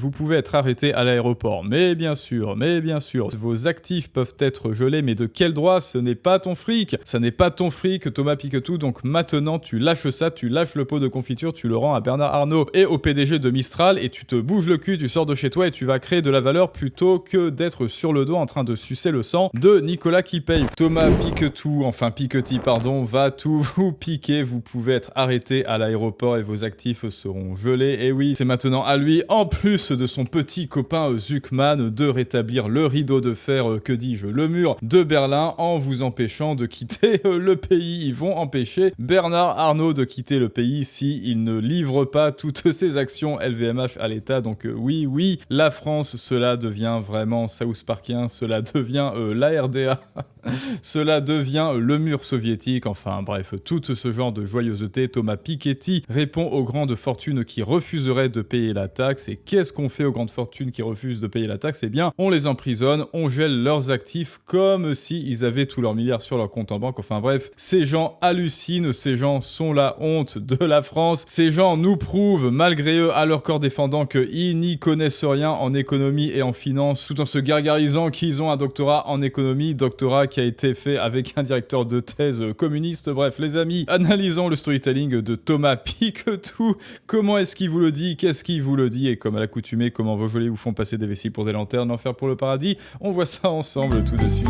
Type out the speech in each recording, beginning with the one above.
Vous pouvez être arrêté à l'aéroport, mais bien sûr, vos actifs peuvent être gelés, mais de quel droit? Ce n'est pas ton fric, ça n'est pas ton fric, Thomas Piquetou, donc maintenant tu lâches ça, tu lâches le pot de confiture, tu le rends à Bernard Arnault et au PDG de Mistral, et tu te bouges le cul, tu sors de chez toi et tu vas créer de la valeur plutôt que d'être sur le dos en train de sucer le sang de Nicolas qui paye. Thomas Piquetou, enfin Piquetti pardon, va tout vous piquer, vous pouvez être arrêté à l'aéroport et vos actifs seront gelés, et oui, c'est maintenant à lui, en plus de son petit copain Zuckman, de rétablir le rideau de fer, que dis-je, le mur de Berlin en vous empêchant de quitter le pays. Ils vont empêcher Bernard Arnault de quitter le pays s'il ne livre pas toutes ses actions LVMH à l'État. Donc oui, la France, cela devient vraiment South Parkien, cela devient la RDA. Cela devient le mur soviétique, enfin bref, tout ce genre de joyeuseté. Thomas Piketty répond aux grandes fortunes qui refuseraient de payer la taxe. Et qu'est-ce qu'on fait aux grandes fortunes qui refusent de payer la taxe? Eh bien, on les emprisonne, on gèle leurs actifs comme s'ils avaient tous leurs milliards sur leur compte en banque. Enfin bref, ces gens hallucinent, ces gens sont la honte de la France. Ces gens nous prouvent, malgré eux, à leur corps défendant, qu'ils n'y connaissent rien en économie et en finance, tout en se gargarisant qu'ils ont un doctorat en économie, doctorat qui a été fait avec un directeur de thèse communiste. Bref, les amis, analysons le storytelling de Thomas Piquetou. Comment est-ce qu'il vous le dit? Qu'est-ce qu'il vous le dit? Et comme à l'accoutumée, comment vos gelés vous font passer des vessies pour des lanternes, enfer pour le paradis? On voit ça ensemble tout de suite.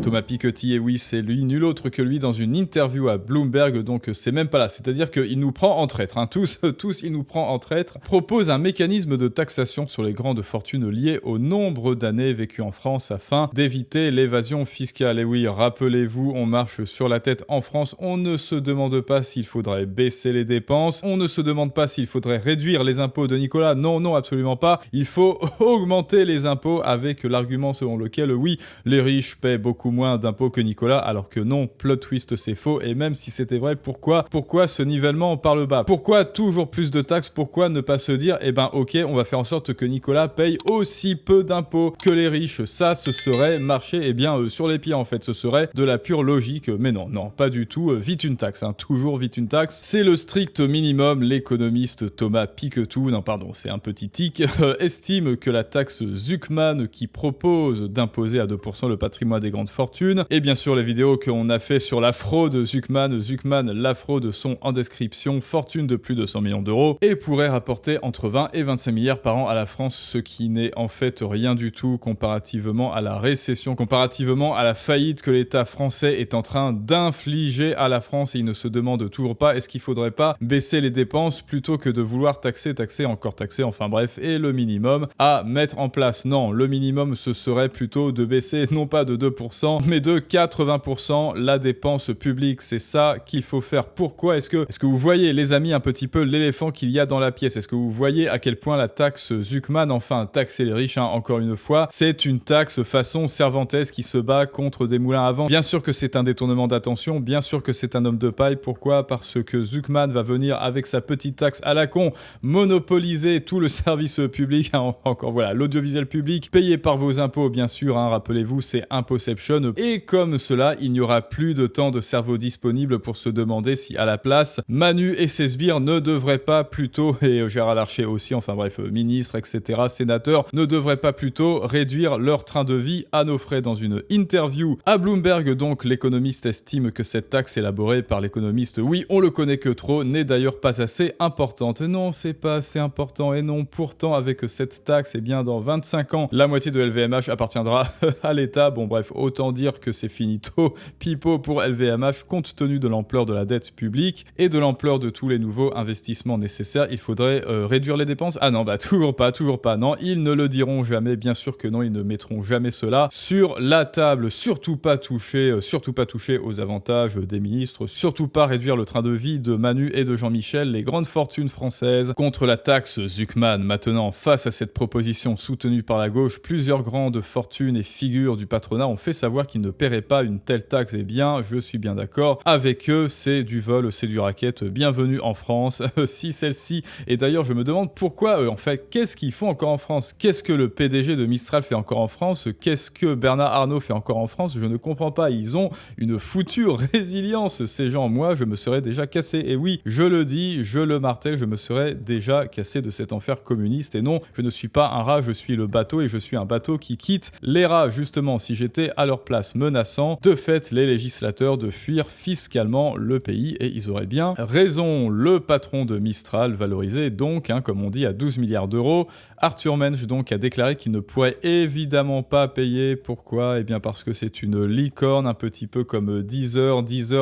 Thomas Piketty, et oui, c'est lui, nul autre que lui, dans une interview à Bloomberg, donc c'est même pas là. C'est-à-dire qu'il nous prend en traître, hein. Tous, il nous prend en traître. Propose un mécanisme de taxation sur les grandes fortunes liées au nombre d'années vécues en France afin d'éviter l'évasion fiscale. Et oui, rappelez-vous, on marche sur la tête en France, on ne se demande pas s'il faudrait baisser les dépenses, on ne se demande pas s'il faudrait réduire les impôts de Nicolas, non, absolument pas, il faut augmenter les impôts avec l'argument selon lequel, oui, les riches paient beaucoup moins d'impôts que Nicolas, alors que non, plot twist, c'est faux, et même si c'était vrai, pourquoi ce nivellement par le bas? Pourquoi toujours plus de taxes? Pourquoi ne pas se dire, eh ben ok, on va faire en sorte que Nicolas paye aussi peu d'impôts que les riches? Ça, ce serait marcher, eh bien, sur les pieds en fait, ce serait de la pure logique, mais non, pas du tout, vite une taxe, hein, toujours vite une taxe, c'est le strict minimum. L'économiste Thomas Piquetou, non pardon, c'est un petit tic, estime que la taxe Zuckman qui propose d'imposer à 2% le patrimoine des grandes fortunes, et bien sûr les vidéos qu'on a fait sur la fraude Zuckman, la fraude sont en description, fortune de plus de 100 millions d'euros, et pourrait rapporter entre 20 et 25 milliards par an à la France, ce qui n'est en fait rien du tout comparativement à la récession, comparativement à la faillite que l'État français est en train d'infliger à la France, et il ne se demande toujours pas est-ce qu'il faudrait pas baisser les dépenses plutôt que de vouloir taxer, encore taxer, enfin bref, et le minimum à mettre en place. Non, le minimum ce serait plutôt de baisser non pas de 2%, mais de 80% la dépense publique. C'est ça qu'il faut faire. Pourquoi? Est-ce que vous voyez, les amis, un petit peu l'éléphant qu'il y a dans la pièce? Est-ce que vous voyez à quel point la taxe Zuckman, enfin taxer les riches, hein, encore une fois, c'est une taxe façon Cervantes qui se bat contre des moulins à vent? Bien sûr que c'est un détournement d'attention, bien sûr que c'est un homme de paille. Pourquoi? Parce que Zuckman va venir avec sa petite taxe à la con monopoliser tout le service public, hein, encore voilà, l'audiovisuel public payé par vos impôts, bien sûr, hein, rappelez-vous, c'est Impoception. Et comme cela, il n'y aura plus de temps de cerveau disponible pour se demander si à la place, Manu et ses sbires ne devraient pas plutôt, et Gérard Larcher aussi, enfin bref, ministres, etc., sénateurs, ne devraient pas plutôt réduire leur train de vie à nos frais. Dans une interview à Bloomberg, donc, l'économiste estime que cette taxe élaborée par l'économiste, oui, on le connaît que trop, n'est d'ailleurs pas assez importante. Non, c'est pas assez important, et non, pourtant, avec cette taxe, eh bien, dans 25 ans, la moitié de LVMH appartiendra à l'État. Bon, bref, autant dire que c'est finito, pipo pour LVMH, compte tenu de l'ampleur de la dette publique et de l'ampleur de tous les nouveaux investissements nécessaires. Il faudrait réduire les dépenses? Ah non, bah toujours pas, non, ils ne le diront jamais, bien sûr que non, ils ne mettront jamais cela sur la table. Surtout pas toucher aux avantages des ministres, surtout pas réduire le train de vie de Manu et de Jean-Michel, les grandes fortunes françaises. Contre la taxe Zuckman, maintenant, face à cette proposition soutenue par la gauche, plusieurs grandes fortunes et figures du patronat ont fait savoir qu'ils ne paieraient pas une telle taxe. Eh bien, je suis bien d'accord avec eux, c'est du vol, c'est du racket, bienvenue en France, si celle-ci. Et d'ailleurs, je me demande pourquoi, en fait, qu'est-ce qu'ils font encore en France? Qu'est-ce que le PDG de Mistral fait encore en France? Qu'est-ce que Bernard Arnault fait encore en France? je ne comprends pas. Ils ont une foutue résilience, ces gens. Moi, je me serais déjà cassé. Et oui, je le dis, je le martèle, je me serais déjà cassé de cet enfer communiste. Et non, je ne suis pas un rat, je suis le bateau et je suis un bateau qui quitte les rats. Justement, si j'étais à leur place menaçant, de fait, les législateurs de fuir fiscalement le pays et ils auraient bien raison. Le patron de Mistral, valorisé donc, comme on dit, à 12 milliards d'euros, Arthur Mensch donc a déclaré qu'il ne pourrait évidemment pas payer. Pourquoi ? Eh bien parce que c'est une licorne, un petit peu comme Deezer.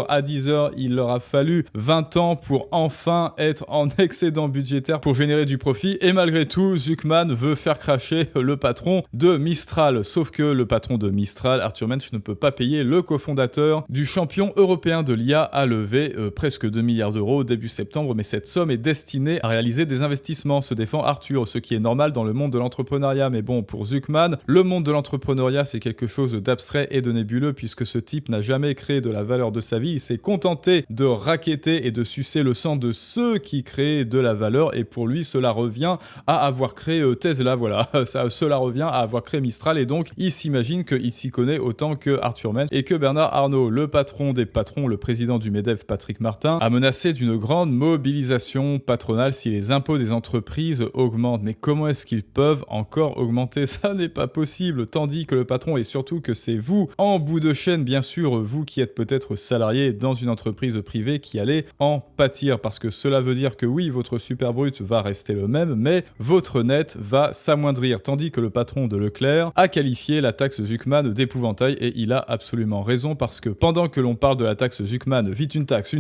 À Deezer, il leur a fallu 20 ans pour enfin être en excédent budgétaire pour générer du profit. Et malgré tout, Zuckman veut faire cracher le patron de Mistral. Sauf que le patron de Mistral, Arthur Mensch, ne peut pas payer le cofondateur du champion européen de l'IA a levé presque 2 milliards d'euros début septembre. Mais cette somme est destinée à réaliser des investissements, se défend Arthur, ce qui est normal dans le monde de l'entrepreneuriat. Mais bon, pour Zuckman, le monde de l'entrepreneuriat, c'est quelque chose d'abstrait et de nébuleux puisque ce type n'a jamais créé de la valeur de sa vie. Il s'est contenté de racketter et de sucer le sang de ceux qui créent de la valeur et pour lui, cela revient à avoir créé Tesla, voilà. Cela revient à avoir créé Mistral et donc il s'imagine qu'il s'y connaît autant que Arthur Mensch et que Bernard Arnault, le patron des patrons, le président du MEDEF, Patrick Martin, a menacé d'une grande mobilisation patronale si les impôts des entreprises augmentent. Mais comment est-ce qu'ils peuvent encore augmenter ? Ça n'est pas possible, tandis que le patron et surtout que c'est vous, en bout de chaîne, bien sûr, vous qui êtes peut-être salarié dans une entreprise privée qui allez en pâtir, parce que cela veut dire que oui, votre super brut va rester le même, mais votre net va s'amoindrir, tandis que le patron de Leclerc a qualifié la taxe Zuckman d'épouvantail, et il a absolument raison, parce que pendant que l'on parle de la taxe Zuckman, vite une taxe,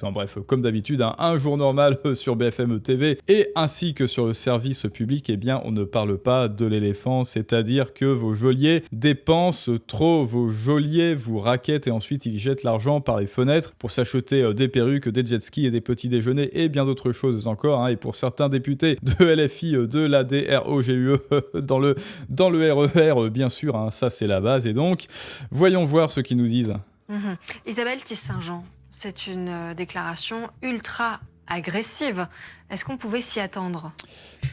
en bref, comme d'habitude, un jour normal sur BFM TV, et ainsi que sur le service public, eh bien, on ne parle pas de l'éléphant, c'est-à-dire que vos geôliers dépensent trop, vos geôliers vous raquettent et ensuite ils jettent l'argent par les fenêtres pour s'acheter des perruques, des jet skis et des petits déjeuners et bien d'autres choses encore. Et pour certains députés de LFI, de la DROGUE dans le RER, bien sûr, ça c'est la base. Et donc, voyons voir ce qu'ils nous disent. Isabelle Tisse-Saint-Jean, c'est une déclaration ultra agressive. Est-ce qu'on pouvait s'y attendre ?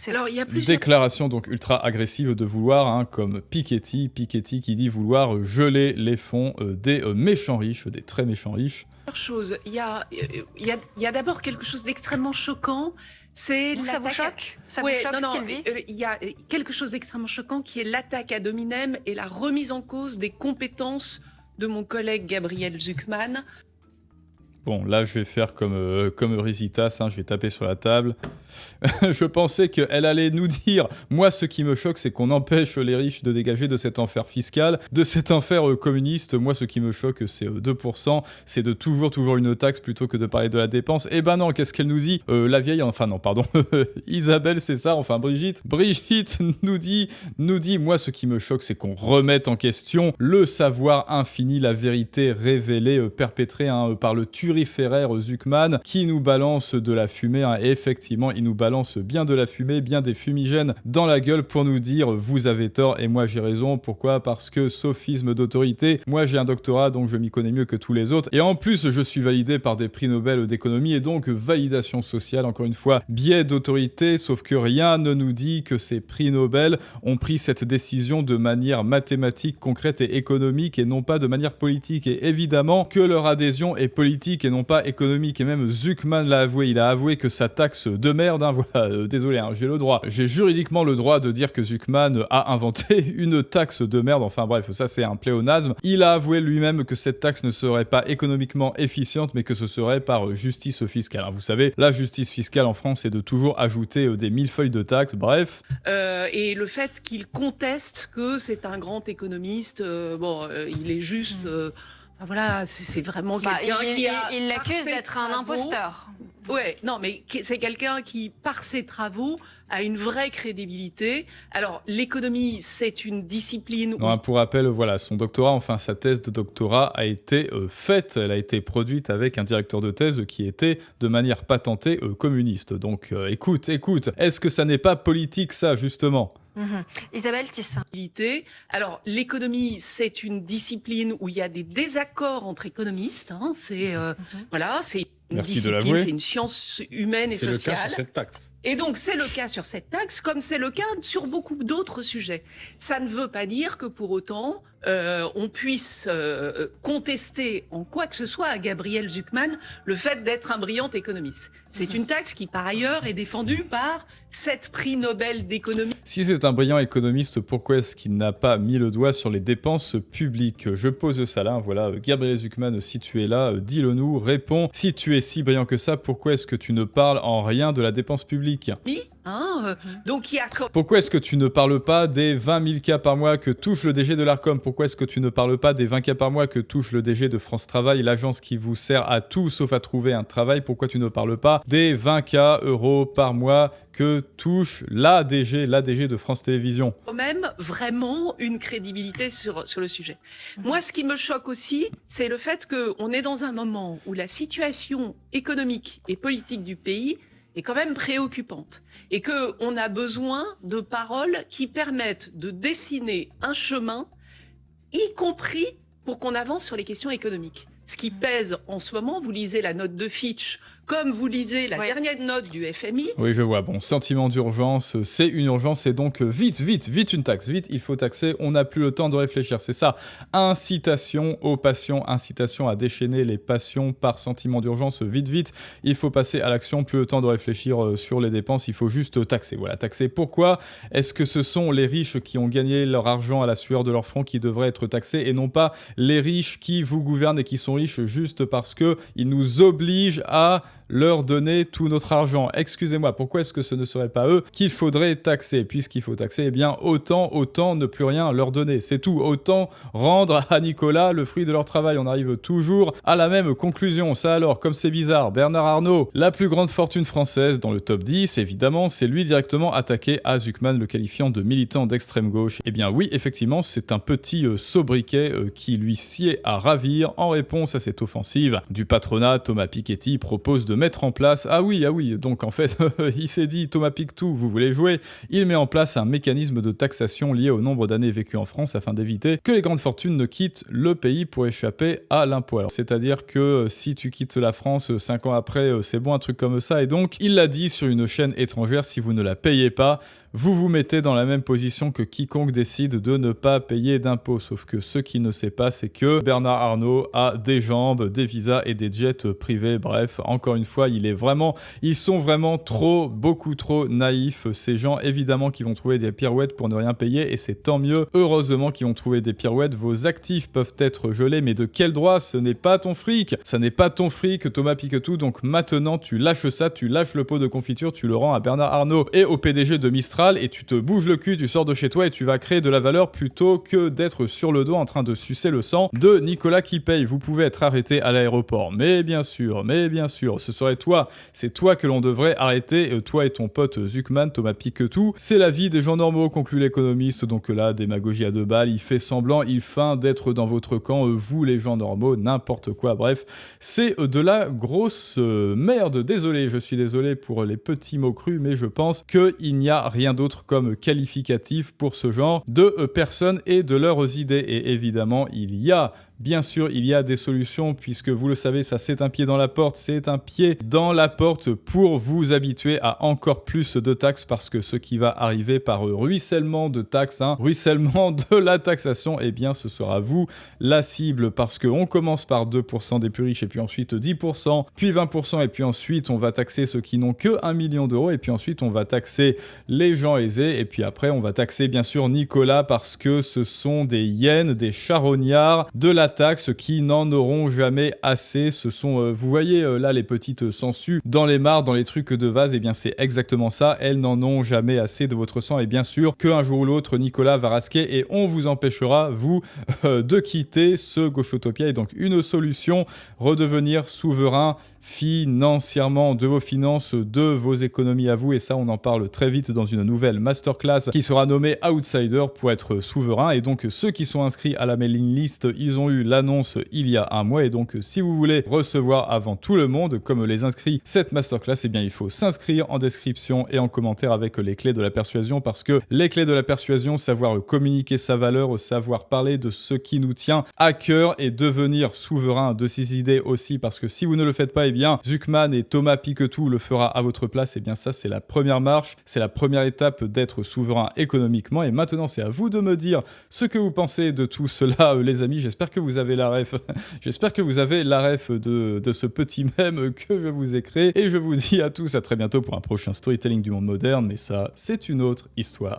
Alors, il y a plusieurs déclarations donc ultra agressives de vouloir, comme Piketty qui dit vouloir geler les fonds des méchants riches, des très méchants riches. Il y a d'abord quelque chose d'extrêmement choquant. C'est ça vous choque ? Ça vous choque ce qu'il dit ? Il y a quelque chose d'extrêmement choquant qui est l'attaque ad hominem et la remise en cause des compétences de mon collègue Gabriel Zuckman. Bon, là, je vais faire comme Rizitas, je vais taper sur la table. Je pensais qu'elle allait nous dire « Moi, ce qui me choque, c'est qu'on empêche les riches de dégager de cet enfer fiscal, de cet enfer communiste. Moi, ce qui me choque, c'est 2%. C'est de toujours une taxe plutôt que de parler de la dépense. » Eh ben non, qu'est-ce qu'elle nous dit ? La vieille, enfin non, pardon. Isabelle, c'est ça, enfin Brigitte. Brigitte nous dit « Moi, ce qui me choque, c'est qu'on remette en question le savoir infini, la vérité révélée, perpétrée par le turiféraire Zuckman, qui nous balance de la fumée. Et effectivement, il nous balance bien de la fumée, bien des fumigènes dans la gueule pour nous dire « Vous avez tort et moi j'ai raison ». Pourquoi ? Parce que sophisme d'autorité. Moi, j'ai un doctorat, donc je m'y connais mieux que tous les autres. Et en plus, je suis validé par des prix Nobel d'économie et donc validation sociale. Encore une fois, biais d'autorité, sauf que rien ne nous dit que ces prix Nobel ont pris cette décision de manière mathématique, concrète et économique et non pas de manière politique. Et évidemment que leur adhésion est politique et non pas économique. Et même Zuckman l'a avoué. Il a avoué que sa taxe de merde, voilà, désolé, j'ai le droit. J'ai juridiquement le droit de dire que Zuckman a inventé une taxe de merde. Enfin bref, ça c'est un pléonasme. Il a avoué lui-même que cette taxe ne serait pas économiquement efficiente, mais que ce serait par justice fiscale. Vous savez, la justice fiscale en France, c'est de toujours ajouter des millefeuilles de taxes, bref. Et le fait qu'il conteste que c'est un grand économiste, il est juste... voilà, c'est vraiment quelqu'un qui a... Il l'accuse d'être un imposteur. Ouais, non, mais c'est quelqu'un qui, par ses travaux, a une vraie crédibilité. Alors, l'économie, c'est une discipline... Non, pour rappel, voilà, son doctorat, enfin sa thèse de doctorat a été faite, elle a été produite avec un directeur de thèse qui était de manière patentée communiste. Donc, écoute, est-ce que ça n'est pas politique, ça, justement ? Isabelle Tissin. Alors, l'économie, c'est une discipline où il y a des désaccords entre économistes. C'est une Merci discipline, de l'avouer. C'est une science humaine et sociale. C'est le cas sur cette taxe. Et donc, c'est le cas sur cette taxe, comme c'est le cas sur beaucoup d'autres sujets. Ça ne veut pas dire que pour autant, on puisse contester en quoi que ce soit à Gabriel Zucman le fait d'être un brillant économiste. C'est une taxe qui, par ailleurs, est défendue par 7 prix Nobel d'économie. Si c'est un brillant économiste, pourquoi est-ce qu'il n'a pas mis le doigt sur les dépenses publiques? Je pose ça là, voilà, Gabriel Zucman, si tu es là, dis-le-nous, réponds. Si tu es si brillant que ça, pourquoi est-ce que tu ne parles en rien de la dépense publique? Donc il y a Pourquoi est-ce que tu ne parles pas des 20 000 cas par mois que touche le DG de l'Arcom? Pourquoi est-ce que tu ne parles pas des 20 cas par mois que touche le DG de France Travail, l'agence qui vous sert à tout sauf à trouver un travail? Pourquoi tu ne parles pas des 20 k euros par mois que touche la DG de France Télévisions? quand même vraiment une crédibilité sur le sujet. Moi, ce qui me choque aussi, c'est le fait qu'on est dans un moment où la situation économique et politique du pays est quand même préoccupante et qu'on a besoin de paroles qui permettent de dessiner un chemin, y compris pour qu'on avance sur les questions économiques. Ce qui pèse en ce moment, vous lisez la note de Fitch, comme vous lisez la dernière note du FMI. Oui, je vois. Bon, sentiment d'urgence, c'est une urgence et donc vite une taxe. Vite, il faut taxer, on n'a plus le temps de réfléchir. C'est ça. Incitation aux passions, incitation à déchaîner les passions par sentiment d'urgence. Vite, il faut passer à l'action, plus le temps de réfléchir sur les dépenses, il faut juste taxer. Voilà, taxer. Pourquoi est-ce que ce sont les riches qui ont gagné leur argent à la sueur de leur front qui devraient être taxés et non pas les riches qui vous gouvernent et qui sont riches juste parce qu'ils nous obligent à leur donner tout notre argent? Excusez-moi, pourquoi est-ce que ce ne serait pas eux qu'il faudrait taxer? Puisqu'il faut taxer, eh bien autant ne plus rien leur donner. C'est tout, autant rendre à Nicolas le fruit de leur travail. On arrive toujours à la même conclusion. Ça alors, comme c'est bizarre, Bernard Arnault, la plus grande fortune française dans le top 10, évidemment, c'est lui directement attaqué à Zucman, le qualifiant de militant d'extrême gauche. Eh bien oui, effectivement, c'est un petit sobriquet qui lui sied à ravir. En réponse à cette offensive du patronat, Thomas Piketty propose de mettre en place... Ah oui, donc en fait, il s'est dit, Thomas Pictou, vous voulez jouer? Il met en place un mécanisme de taxation lié au nombre d'années vécues en France afin d'éviter que les grandes fortunes ne quittent le pays pour échapper à l'impôt. Alors, c'est-à-dire que si tu quittes la France 5 ans après, c'est bon, un truc comme ça. Et donc, il l'a dit sur une chaîne étrangère, si vous ne la payez pas, vous vous mettez dans la même position que quiconque décide de ne pas payer d'impôts. Sauf que ce qu'il ne sait pas, c'est que Bernard Arnault a des jambes, des visas et des jets privés. Bref, encore une fois, ils sont vraiment beaucoup trop naïfs. Ces gens, évidemment, qui vont trouver des pirouettes pour ne rien payer, et c'est tant mieux. Heureusement qu'ils vont trouver des pirouettes. Vos actifs peuvent être gelés, mais de quel droit? Ce n'est pas ton fric. Ça n'est pas ton fric, Thomas Pictou. Donc maintenant, tu lâches ça, tu lâches le pot de confiture, tu le rends à Bernard Arnault et au PDG de Mistral, et tu te bouges le cul, tu sors de chez toi et tu vas créer de la valeur plutôt que d'être sur le dos en train de sucer le sang de Nicolas qui paye. Vous pouvez être arrêté à l'aéroport, mais bien sûr, ce serait toi, c'est toi que l'on devrait arrêter, toi et ton pote Zucman, Thomas Pictou. C'est la vie des gens normaux, conclut l'économiste. Donc là, démagogie à 2 balles, il fait semblant, il feint d'être dans votre camp, vous les gens normaux, n'importe quoi. Bref, c'est de la grosse merde. Désolé, je suis désolé pour les petits mots crus, mais je pense qu'il n'y a rien d'autre comme qualificatif pour ce genre de personnes et de leurs idées. Et évidemment, bien sûr, il y a des solutions, puisque vous le savez, ça c'est un pied dans la porte, pour vous habituer à encore plus de taxes, parce que ce qui va arriver par ruissellement de taxes, ruissellement de la taxation, eh bien ce sera vous la cible, parce qu'on commence par 2% des plus riches, et puis ensuite 10%, puis 20%, et puis ensuite on va taxer ceux qui n'ont que 1 million d'euros, et puis ensuite on va taxer les gens aisés, et puis après on va taxer bien sûr Nicolas, parce que ce sont des hyènes, des charognards de la taxe qui n'en auront jamais assez. Ce sont, vous voyez là les petites sangsues dans les mares, dans les trucs de vase, et bien c'est exactement ça, elles n'en ont jamais assez de votre sang, et bien sûr qu'un jour ou l'autre Nicolas va rasquer et on vous empêchera, vous, de quitter ce Gauchotopia. Et donc une solution, redevenir souverain financièrement, de vos finances, de vos économies à vous, et ça on en parle très vite dans une nouvelle masterclass qui sera nommée Outsider pour être souverain. Et donc ceux qui sont inscrits à la mailing list, ils ont eu eu l'annonce il y a un mois et donc si vous voulez recevoir avant tout le monde, comme les inscrits, cette masterclass, eh bien il faut s'inscrire en description et en commentaire avec les clés de la persuasion parce que les clés de la persuasion, savoir communiquer sa valeur, savoir parler de ce qui nous tient à cœur et devenir souverain de ses idées aussi parce que si vous ne le faites pas, eh bien Zuckman et Thomas Piketty le fera à votre place. Et bien ça, c'est la première marche, c'est la première étape d'être souverain économiquement. Et maintenant, c'est à vous de me dire ce que vous pensez de tout cela, les amis. J'espère que vous avez la ref. J'espère que vous avez la ref de ce petit mème que je vous ai créé. Et je vous dis à tous à très bientôt pour un prochain storytelling du monde moderne. Mais ça, c'est une autre histoire.